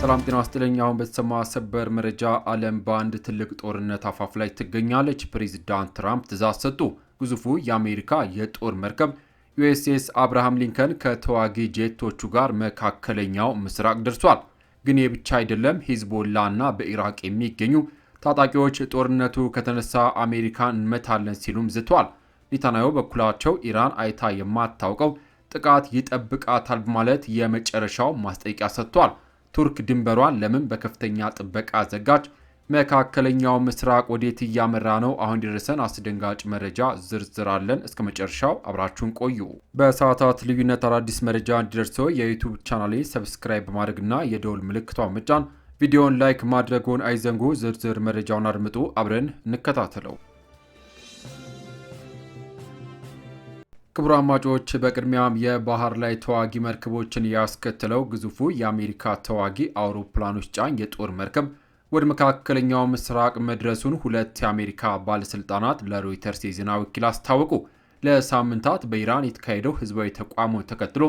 ሰላም ጤና ይስጥልኝ። አሁን በተሰማ ሰበር መረጃ ዓለም በአንድ ትልቅ ጦርነት አፋፍ ላይ ትገኛለች። ፕሬዝዳንት ትራምፕ ትዕዛዝ ሰጡ። ግዙፉ የአሜሪካ የጦር መርከብ ዩኤስኤስ አብርሃም ሊንከን ከተዋጊ ጄቶቹ ጋር መካከለኛው ምስራቅ ደርሷል። ግን ይህ ብቻ አይደለም። ሂዝቦላ እና በኢራቅ የሚገኙ ታጣቂዎች ጦርነቱ ከተነሳ አሜሪካን እንመታለን ሲሉም ዝተዋል። ኔታንያሁ በኩላቸው ኢራን አይታ የማታውቀው ጥቃት ይጠብቃታል በማለት የመጨረሻው ማስጠንቀቂያ ሰጥቷል። ቱርክ ድንበሯን ለምን በከፍተኛ ጥበቃ ዘጋች? መካከለኛው ምስራቅ ወዴት እያመራ ነው? አሁን ደረሰን አስደንጋጭ መረጃ ዝርዝር አለን። እስከ መጨረሻው አብራችሁን ቆዩ። በሰዓታት ልዩነት አዳዲስ መረጃ እንዲደርሰው የዩቲዩብ ቻናሌ ሰብስክራይብ በማድረግና የደውል ምልክቷን መጫን፣ ቪዲዮውን ላይክ ማድረጉን አይዘንጉ። ዝርዝር መረጃውን አድምጡ፣ አብረን እንከታተለው። ክቡር አድማጮች፣ በቅድሚያም የባህር ላይ ተዋጊ መርከቦችን ያስከተለው ግዙፉ የአሜሪካ ተዋጊ አውሮፕላኖች ጫኝ የጦር መርከብ ወደ መካከለኛው ምስራቅ መድረሱን ሁለት የአሜሪካ ባለስልጣናት ለሮይተርስ የዜና ወኪል አስታወቁ። ለሳምንታት በኢራን የተካሄደው ህዝባዊ ተቃውሞ ተከትሎ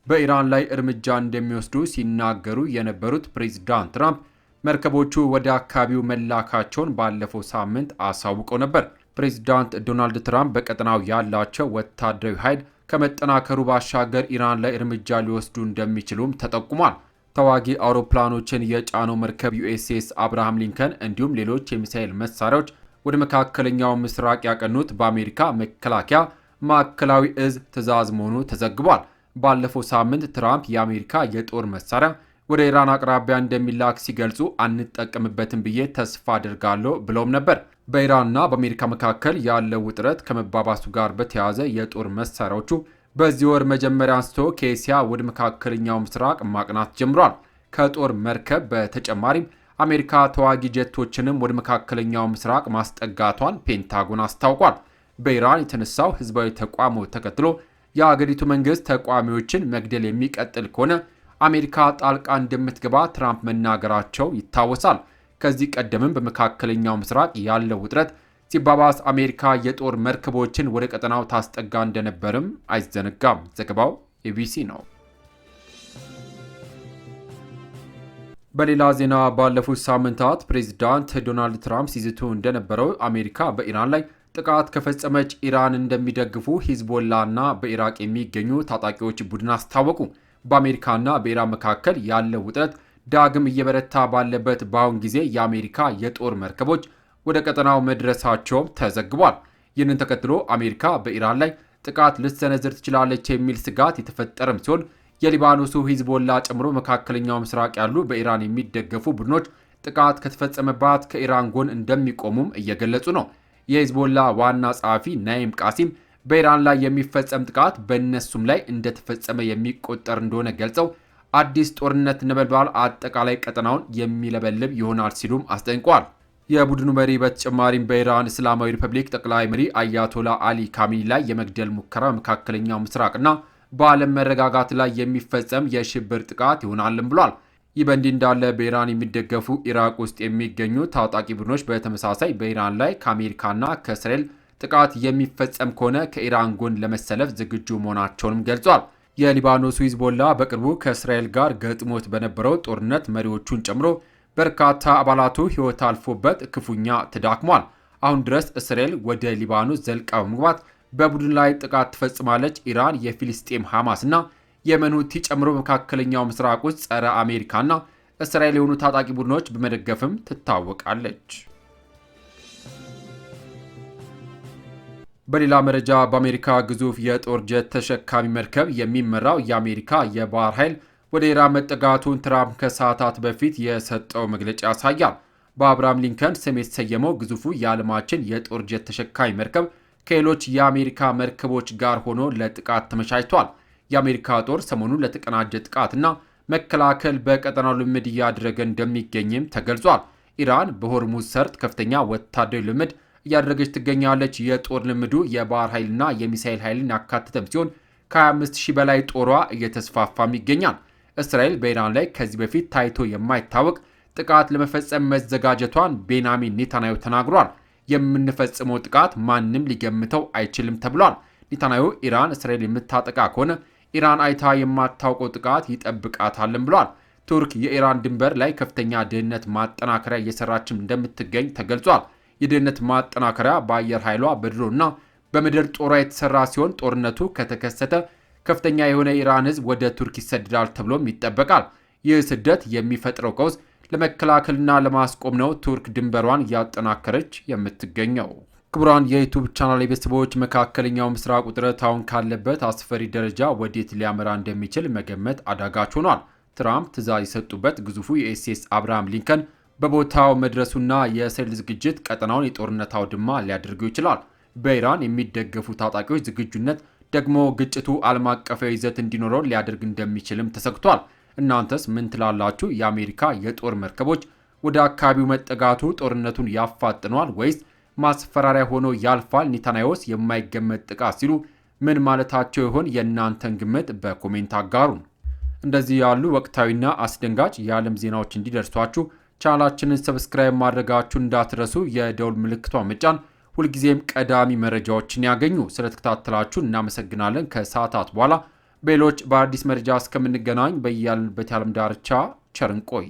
በኢራን ላይ እርምጃ እንደሚወስዱ ሲናገሩ የነበሩት ፕሬዝዳንት ትራምፕ መርከቦቹ ወደ አካባቢው መላካቸውን ባለፈው ሳምንት አሳውቀው ነበር። ፕሬዝዳንት ዶናልድ ትራምፕ በቀጠናው ያላቸው ወታደራዊ ኃይል ከመጠናከሩ ባሻገር ኢራን ላይ እርምጃ ሊወስዱ እንደሚችሉም ተጠቁሟል። ተዋጊ አውሮፕላኖችን የጫነው መርከብ ዩኤስኤስ አብርሃም ሊንከን እንዲሁም ሌሎች የሚሳኤል መሳሪያዎች ወደ መካከለኛው ምስራቅ ያቀኑት በአሜሪካ መከላከያ ማዕከላዊ እዝ ትዕዛዝ መሆኑ ተዘግቧል። ባለፈው ሳምንት ትራምፕ የአሜሪካ የጦር መሳሪያ ወደ ኢራን አቅራቢያ እንደሚላክ ሲገልጹ አንጠቀምበትም ብዬ ተስፋ አድርጋለሁ ብለውም ነበር። በኢራንና በአሜሪካ መካከል ያለው ውጥረት ከመባባሱ ጋር በተያያዘ የጦር መሳሪያዎቹ በዚህ ወር መጀመሪያ አንስቶ ከኤስያ ወደ መካከለኛው ምስራቅ ማቅናት ጀምሯል። ከጦር መርከብ በተጨማሪም አሜሪካ ተዋጊ ጄቶችንም ወደ መካከለኛው ምስራቅ ማስጠጋቷን ፔንታጎን አስታውቋል። በኢራን የተነሳው ህዝባዊ ተቃውሞ ተከትሎ የአገሪቱ መንግስት ተቃዋሚዎችን መግደል የሚቀጥል ከሆነ አሜሪካ ጣልቃ እንደምትገባ ትራምፕ መናገራቸው ይታወሳል። ከዚህ ቀደምም በመካከለኛው ምስራቅ ያለው ውጥረት ሲባባስ አሜሪካ የጦር መርከቦችን ወደ ቀጠናው ታስጠጋ እንደነበርም አይዘነጋም። ዘገባው ኤቢሲ ነው። በሌላ ዜና ባለፉት ሳምንታት ፕሬዝዳንት ዶናልድ ትራምፕ ሲዝቱ እንደነበረው አሜሪካ በኢራን ላይ ጥቃት ከፈጸመች ኢራን እንደሚደግፉ ሂዝቦላ እና በኢራቅ የሚገኙ ታጣቂዎች ቡድን አስታወቁ። በአሜሪካና በኢራን መካከል ያለው ውጥረት ዳግም እየበረታ ባለበት በአሁን ጊዜ የአሜሪካ የጦር መርከቦች ወደ ቀጠናው መድረሳቸውም ተዘግቧል። ይህንን ተከትሎ አሜሪካ በኢራን ላይ ጥቃት ልትሰነዝር ትችላለች የሚል ስጋት የተፈጠረም ሲሆን የሊባኖሱ ሂዝቦላ ጨምሮ መካከለኛው ምስራቅ ያሉ በኢራን የሚደገፉ ቡድኖች ጥቃት ከተፈጸመባት ከኢራን ጎን እንደሚቆሙም እየገለጹ ነው። የሂዝቦላ ዋና ጸሐፊ ናይም ቃሲም በኢራን ላይ የሚፈጸም ጥቃት በእነሱም ላይ እንደተፈጸመ የሚቆጠር እንደሆነ ገልጸው አዲስ ጦርነት ነበልባል አጠቃላይ ቀጠናውን የሚለበልብ ይሆናል ሲሉም አስጠንቀዋል። የቡድኑ መሪ በተጨማሪም በኢራን እስላማዊ ሪፐብሊክ ጠቅላይ መሪ አያቶላ አሊ ካሚኒ ላይ የመግደል ሙከራ በመካከለኛው ምስራቅና በዓለም መረጋጋት ላይ የሚፈጸም የሽብር ጥቃት ይሆናልም ብሏል። ይህ በእንዲህ እንዳለ በኢራን የሚደገፉ ኢራቅ ውስጥ የሚገኙ ታጣቂ ቡድኖች በተመሳሳይ በኢራን ላይ ከአሜሪካና ከእስራኤል ጥቃት የሚፈጸም ከሆነ ከኢራን ጎን ለመሰለፍ ዝግጁ መሆናቸውንም ገልጿል። የሊባኖሱ ሂዝቦላ በቅርቡ ከእስራኤል ጋር ገጥሞት በነበረው ጦርነት መሪዎቹን ጨምሮ በርካታ አባላቱ ሕይወት አልፎበት ክፉኛ ተዳክሟል። አሁን ድረስ እስራኤል ወደ ሊባኖስ ዘልቃ በመግባት በቡድን ላይ ጥቃት ትፈጽማለች። ኢራን የፊልስጤም ሐማስ እና የመን ሁቲ ጨምሮ መካከለኛው ምስራቅ ውስጥ ጸረ አሜሪካና እስራኤል የሆኑ ታጣቂ ቡድኖች በመደገፍም ትታወቃለች። በሌላ መረጃ በአሜሪካ ግዙፍ የጦር ጀት ተሸካሚ መርከብ የሚመራው የአሜሪካ የባህር ኃይል ወደ ኢራን መጠጋቱን ትራምፕ ከሰዓታት በፊት የሰጠው መግለጫ ያሳያል። በአብርሃም ሊንከን ስም የተሰየመው ግዙፉ የዓለማችን የጦር ጀት ተሸካሚ መርከብ ከሌሎች የአሜሪካ መርከቦች ጋር ሆኖ ለጥቃት ተመቻችቷል። የአሜሪካ ጦር ሰሞኑን ለተቀናጀ ጥቃትና መከላከል በቀጠናው ልምድ እያደረገ እንደሚገኝም ተገልጿል። ኢራን በሆርሙዝ ሰርጥ ከፍተኛ ወታደራዊ ልምድ እያደረገች ትገኛለች። የጦር ልምዱ የባህር ኃይልና የሚሳኤል ኃይልን ያካተተም ሲሆን ከ25000 በላይ ጦሯ እየተስፋፋም ይገኛል። እስራኤል በኢራን ላይ ከዚህ በፊት ታይቶ የማይታወቅ ጥቃት ለመፈጸም መዘጋጀቷን ቤንያሚን ኔታንያሁ ተናግሯል። የምንፈጽመው ጥቃት ማንም ሊገምተው አይችልም ተብሏል። ኔታንያሁ ኢራን እስራኤል የምታጠቃ ከሆነ ኢራን አይታ የማታውቀው ጥቃት ይጠብቃታልም ብሏል። ቱርክ የኢራን ድንበር ላይ ከፍተኛ ደህንነት ማጠናከሪያ እየሰራችም እንደምትገኝ ተገልጿል። የደህንነት ማጠናከሪያ በአየር ኃይሏ በድሮና በምድር ጦሯ የተሰራ ሲሆን ጦርነቱ ከተከሰተ ከፍተኛ የሆነ የኢራን ህዝብ ወደ ቱርክ ይሰደዳል ተብሎም ይጠበቃል። ይህ ስደት የሚፈጥረው ቀውስ ለመከላከልና ለማስቆም ነው ቱርክ ድንበሯን እያጠናከረች የምትገኘው። ክቡራን የዩቱብ ቻናል ቤተሰቦች፣ መካከለኛው ምስራቅ ውጥረት አሁን ካለበት አስፈሪ ደረጃ ወዴት ሊያመራ እንደሚችል መገመት አዳጋች ሆኗል። ትራምፕ ትዕዛዝ የሰጡበት ግዙፉ የኤስኤስ አብርሃም ሊንከን በቦታው መድረሱና የእስራኤል ዝግጅት ቀጠናውን የጦርነት አውድማ ሊያደርገው ይችላል። በኢራን የሚደገፉ ታጣቂዎች ዝግጁነት ደግሞ ግጭቱ ዓለም አቀፋዊ ይዘት እንዲኖረው ሊያደርግ እንደሚችልም ተሰግቷል። እናንተስ ምን ትላላችሁ? የአሜሪካ የጦር መርከቦች ወደ አካባቢው መጠጋቱ ጦርነቱን ያፋጥነዋል ወይስ ማስፈራሪያ ሆኖ ያልፋል? ኔታንያሁስ የማይገመት ጥቃት ሲሉ ምን ማለታቸው ይሆን? የእናንተን ግምት በኮሜንት አጋሩን። እንደዚህ ያሉ ወቅታዊና አስደንጋጭ የዓለም ዜናዎች እንዲደርሷችሁ ቻናላችንን ሰብስክራይብ ማድረጋችሁን እንዳትረሱ። የደውል ምልክቷን መጫን ሁልጊዜም ቀዳሚ መረጃዎችን ያገኙ። ስለተከታተላችሁ እናመሰግናለን። ከሰዓታት በኋላ በሌሎች በአዲስ መረጃ እስከምንገናኝ በያልንበት የዓለም ዳርቻ ቸር እንቆይ።